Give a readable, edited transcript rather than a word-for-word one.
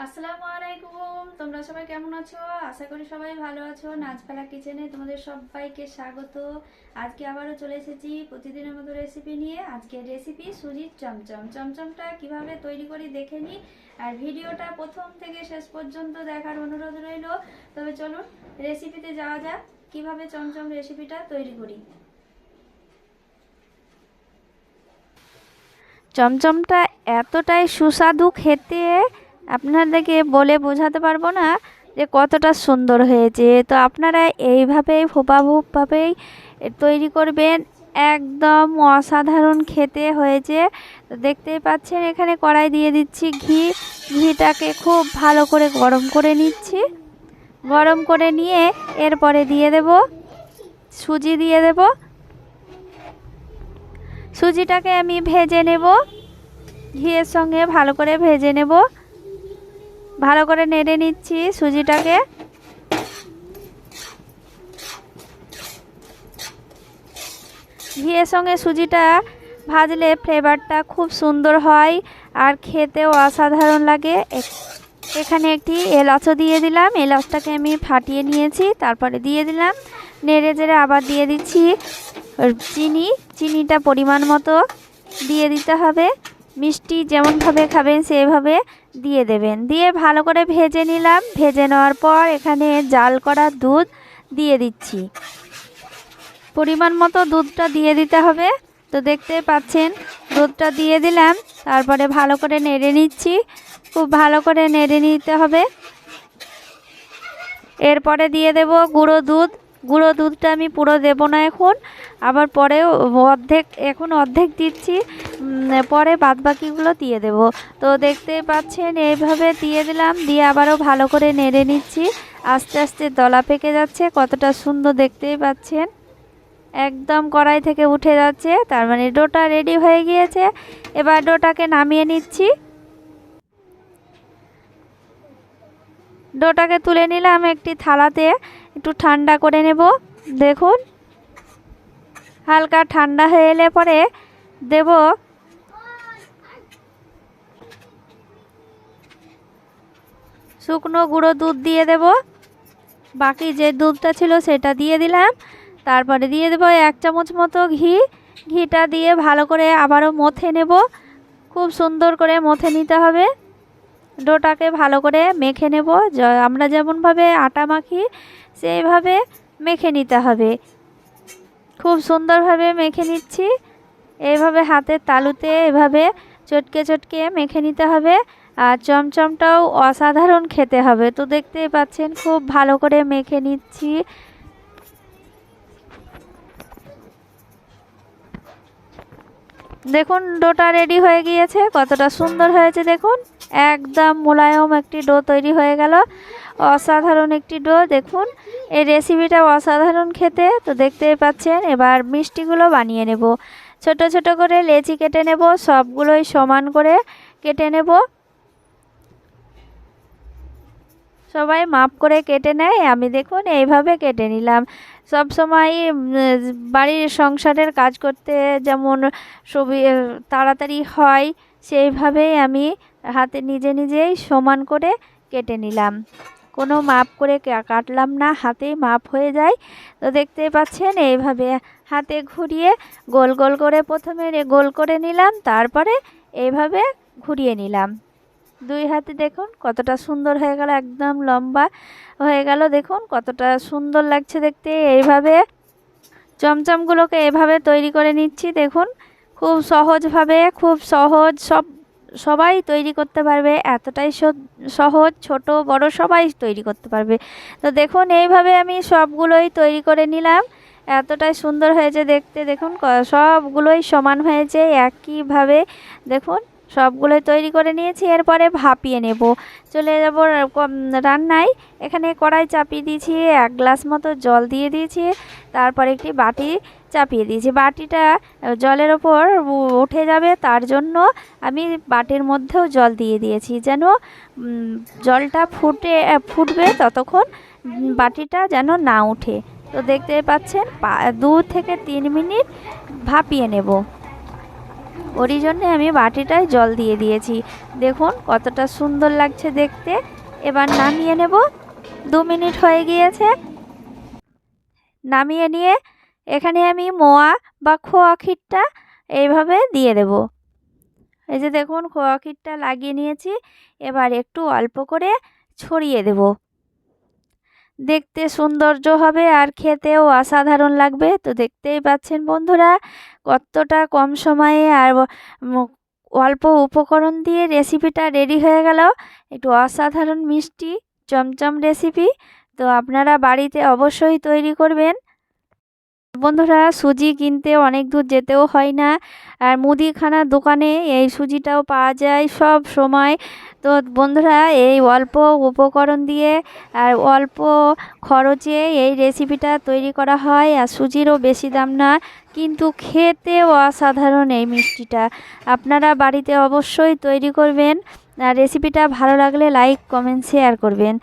আসসালামু আলাইকুম। তোমরা সবাই কেমন আছো? আশা করি সবাই ভালো আছো। নাচপালা কিচেনে তোমাদের সবাইকে স্বাগত। আজকে আবারও চলে এসেছি প্রতিদিনের মতো রেসিপি নিয়ে। আজকে রেসিপি সুজির চমচম। চমচমটা কিভাবে তৈরি করি দেখে নিই, আর ভিডিওটা প্রথম থেকে শেষ পর্যন্ত দেখার অনুরোধ রইল। তবে চলুন রেসিপিতে যাওয়া যাক, কিভাবে চমচম রেসিপিটা তৈরি করি। চমচমটা এতটাই সুস্বাদু খেতে, আপনাদেরকে বলে বোঝাতে পারবো না যে কতটা সুন্দর হয়েছে। তো আপনারা এইভাবেই হুবহুবভাবেই তৈরি করবেন, একদম অসাধারণ খেতে হয়েছে। তো দেখতেই পাচ্ছেন এখানে কড়াই দিয়ে দিচ্ছি ঘিটাকে খুব ভালো করে গরম করে নিচ্ছি। গরম করে নিয়ে এরপরে দিয়ে দেব সুজি, দিয়ে দেব সুজিটাকে আমি ভেজে নেব, ঘিয়ের সঙ্গে ভালো করে ভেজে নেব। ভালো করে নেড়ে নিচ্ছি সুজিটাকে। ঘিয়ের সঙ্গে সুজিটা ভাজলে ফ্লেভারটা খুব সুন্দর হয় আর খেতেও অসাধারণ লাগে। এখানে একটি এলাচও দিয়ে দিলাম, এলাচটাকে আমি ফাটিয়ে নিয়েছি। তারপরে দিয়ে দিলাম, নেড়ে চেড়ে আবার দিয়ে দিচ্ছি চিনিটা পরিমাণ মতো দিয়ে দিতে হবে। মিষ্টি যেমনভাবে খাবেন সেইভাবে দিয়ে দেবেন। দিয়ে ভালো করে ভেজে নিলাম। ভেজে নেওয়ার পর এখানে জাল করা দুধ দিয়ে দিচ্ছি। পরিমাণ মতো দুধটা দিয়ে দিতে হবে। তো দেখতেই পাচ্ছেন দুধটা দিয়ে দিলাম। তারপরে ভালো করে নেড়ে নিচ্ছি, খুব ভালো করে নেড়ে নিতে হবে। এরপরে দিয়ে দেব গুঁড়ো দুধ। গুঁড়ো দুধটা আমি পুরো দেব না এখন, আবার পরে এখন অর্ধেক দিচ্ছি, পরে বাদবাকিগুলো দিয়ে দেব। তো দেখতেই পাচ্ছেন এইভাবে দিয়ে দিলাম, দিয়ে আবারও ভালো করে নেড়ে নিচ্ছি। আস্তে আস্তে দলা পেকে যাচ্ছে, কতটা সুন্দর দেখতেই পাচ্ছেন। একদম কড়াই থেকে উঠে যাচ্ছে, তার মানে ডোটা রেডি হয়ে গিয়েছে। এবার ডোটাকে নামিয়ে নিচ্ছি। ডোটাকে তুলে নিলাম একটি থালাতে, একটু ঠান্ডা করে নেব। দেখুন হালকা ঠান্ডা হয়ে এলে পরে দেব শুকনো গুঁড়ো দুধ, দিয়ে দেব বাকি যে দুধটা ছিল সেটা দিয়ে দিলাম। তারপরে দিয়ে দেব 1 চামচ মতো ঘিটা দিয়ে ভালো করে আবারও মথে নেব। খুব সুন্দর করে মথে নিতে হবে। ডোটাকে ভালো করে মেখে নেব, আমরা যেমনভাবে আটা মাখি সেইভাবে মেখে নিতে হবে। খুব সুন্দরভাবে মেখে নিচ্ছি। এইভাবে হাতের তালুতে এভাবে চটকে চটকে মেখে নিতে হবে। আর চমচমটাও অসাধারণ খেতে হবে। তো দেখতেই পাচ্ছেন খুব ভালো করে মেখে নিচ্ছি। দেখুন ডোটা রেডি হয়ে গিয়েছে, কতটা সুন্দর হয়েছে দেখুন। একদম মোলায়েম একটি ডো তৈরি হয়ে গেল, অসাধারণ একটি ডো। দেখুন এই রেসিপিটা অসাধারণ খেতে। তো দেখতেই পাচ্ছেন এবার মিষ্টিগুলো বানিয়ে নেব। ছোট ছোট করে লেচি কেটে নেব, সবগুলোই সমান করে কেটে নেব। সবাই মাপ করে কেটে নেয়, আমি দেখুন এইভাবে কেটে নিলাম। সব সময় বাড়ির সংসারের কাজ করতে যেমন তাড়াতাড়ি হয়, সেইভাবেই আমি হাতে নিজেই সমান করে কেটে নিলাম। কোনো মাপ করে কাটলাম না, হাতেই মাপ হয়ে যায়। তো দেখতেই পাচ্ছেন এইভাবে হাতে ঘুরিয়ে গোল গোল করে প্রথমে গোল করে নিলাম, তারপরে এইভাবে ঘুরিয়ে নিলাম। 2 হাতে দেখুন কতটা সুন্দর হয়ে গেল, একদম লম্বা হয়ে গেল। দেখুন কতটা সুন্দর লাগছে দেখতে। এইভাবে চমচমগুলোকে এভাবে তৈরি করে নিচ্ছি। দেখুন খুব সহজভাবে, খুব সহজ, সবাই তৈরি করতে পারবে। এতটাই সহজ, ছোট বড় সবাই তৈরি করতে পারবে। তো দেখুন এইভাবে আমি সবগুলোই তৈরি করে নিলাম। এতটাই সুন্দর হয়েছে দেখতে। দেখুন সবগুলোই সমান হয়েছে একইভাবে। দেখুন সবগুলোই তৈরি করে নিয়েছি। এরপরে ভাপিয়ে নেব, চলে যাব রান্নায়। এখানে কড়াই চাপিয়ে দিয়েছি, 1 গ্লাস মতো জল দিয়ে দিয়েছি। তারপর একটি বাটি চাপিয়ে দিয়েছি। বাটিটা জলের ওপর উঠে যাবে, তার জন্য আমি বাটির মধ্যেও জল দিয়ে দিয়েছি, যেন জলটা ফুটবে ততক্ষণ বাটিটা যেন না উঠে। তো দেখতে পাচ্ছেন 2 থেকে 3 মিনিট ভাপিয়ে নেব। ওরই জন্যে আমি বাটিটায় জল দিয়ে দিয়েছি। দেখুন কতটা সুন্দর লাগছে দেখতে। এবার নামিয়ে নেব। 2 মিনিট হয়ে গিয়েছে। নামিয়ে নিয়ে এখানে আমি মোয়া বা খোয়া ক্ষীরটা এইভাবে দিয়ে দেব। এই যে দেখুন খোয়া ক্ষীরটা লাগিয়ে নিয়েছি। এবার একটু অল্প করে ছড়িয়ে দেব। দেখতে সৌন্দর্য হবে আর খেতেও অসাধারণ লাগবে। তো দেখতেই পাচ্ছেন বন্ধুরা কতটা কম সময়ে আর অল্প উপকরণ দিয়ে রেসিপিটা রেডি হয়ে গেল। একটু অসাধারণ মিষ্টি চমচম রেসিপি। তো আপনারা বাড়িতে অবশ্যই তৈরি করবেন। বন্ধুরা সুজি কিনতে অনেক দূর যেতেও হয় না, আর মুদিখানার দোকানে এই সুজিটাও পাওয়া যায় সব সময়। তো বন্ধুরা এই অল্প উপকরণ দিয়ে আর অল্প খরচে এই রেসিপিটা তৈরি করা হয়, আর সুজিরও বেশি দাম না, কিন্তু খেতেও অসাধারণ এই মিষ্টিটা। আপনারা বাড়িতে অবশ্যই তৈরি করবেন। আর রেসিপিটা ভালো লাগলে লাইক কমেন্ট শেয়ার করবেন।